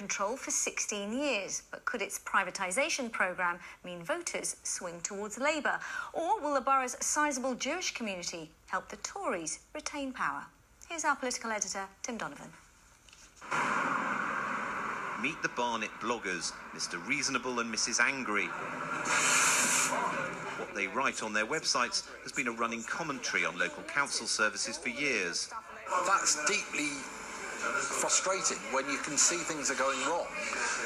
control for 16 years. But could its privatisation programme mean voters swing towards Labour? Or will the borough's sizeable Jewish community help the Tories retain power? Here's our political editor, Tim Donovan. Meet the Barnet bloggers, Mr. Reasonable and Mrs. Angry. What they write on their websites has been a running commentary on local council services for years. That's deeply frustrating when you can see things are going wrong,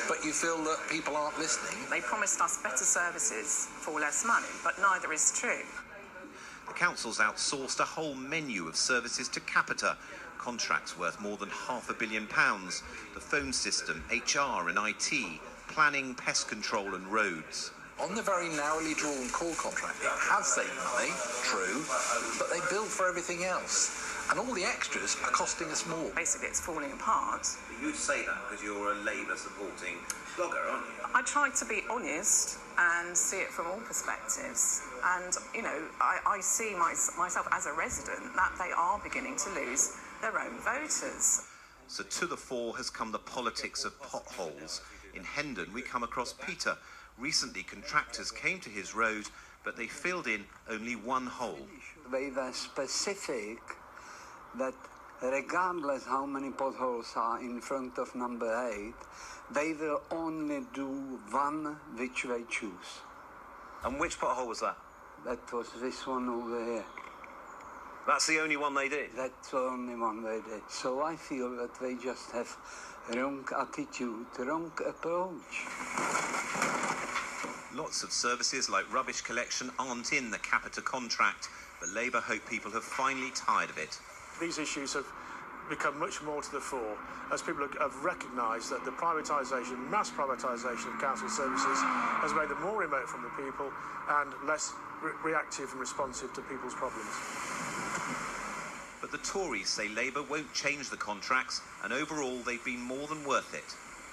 but you feel that people aren't listening. They promised us better services for less money, but neither is true. The council's outsourced a whole menu of services to Capita, contracts worth more than £500 million, the phone system, HR and IT, planning, pest control and roads. On the very narrowly drawn call contract, it has saved money, true, but they bill for everything else. And all the extras are costing us more. Basically, it's falling apart. You'd say that because you're a Labour-supporting blogger, aren't you? I try to be honest and see it from all perspectives. And, you know, I see myself as a resident that they are beginning to lose their own voters. So to the fore has come the politics of potholes. In Hendon, we come across Peter. Recently, contractors came to his road, but they filled in only one hole. They were specific that regardless how many potholes are in front of number 8, they will only do one which they choose. And which pothole was that? That was this one over here. That's the only one they did? That's the only one they did. So I feel that they just have wrong attitude, wrong approach. Lots of services like rubbish collection aren't in the Capita contract, but Labour hope people have finally tired of it. These issues have become much more to the fore as people have recognised that the privatisation, mass privatisation of council services has made them more remote from the people and less reactive and responsive to people's problems. But the Tories say Labour won't change the contracts, and overall they've been more than worth it.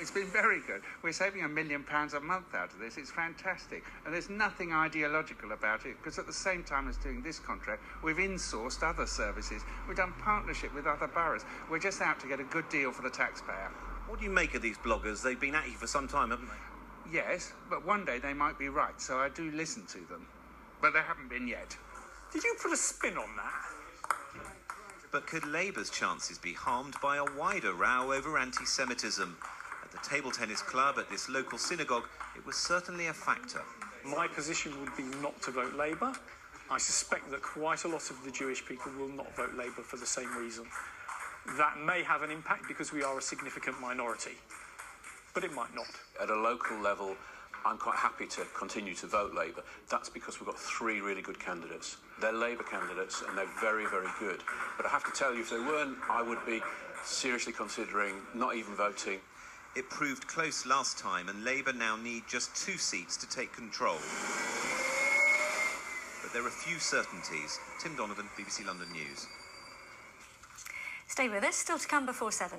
It's been very good. We're saving £1 million a month out of this. It's fantastic. And there's nothing ideological about it, because at the same time as doing this contract, we've insourced other services. We've done partnership with other boroughs. We're just out to get a good deal for the taxpayer. What do you make of these bloggers? They've been at you for some time, haven't they? Yes, but one day they might be right, so I do listen to them. But they haven't been yet. Did you put a spin on that? But could Labour's chances be harmed by a wider row over anti-Semitism? At the table tennis club at this local synagogue, it was certainly a factor. My position would be not to vote Labour. I suspect that quite a lot of the Jewish people will not vote Labour for the same reason. That may have an impact because we are a significant minority, but it might not. At a local level, I'm quite happy to continue to vote Labour. That's because we've got 3 really good candidates. They're Labour candidates and they're very, very good. But I have to tell you, if they weren't, I would be seriously considering not even voting. It proved close last time, and Labour now need just 2 seats to take control. But there are few certainties. Tim Donovan, BBC London News. Stay with us, still to come before 7.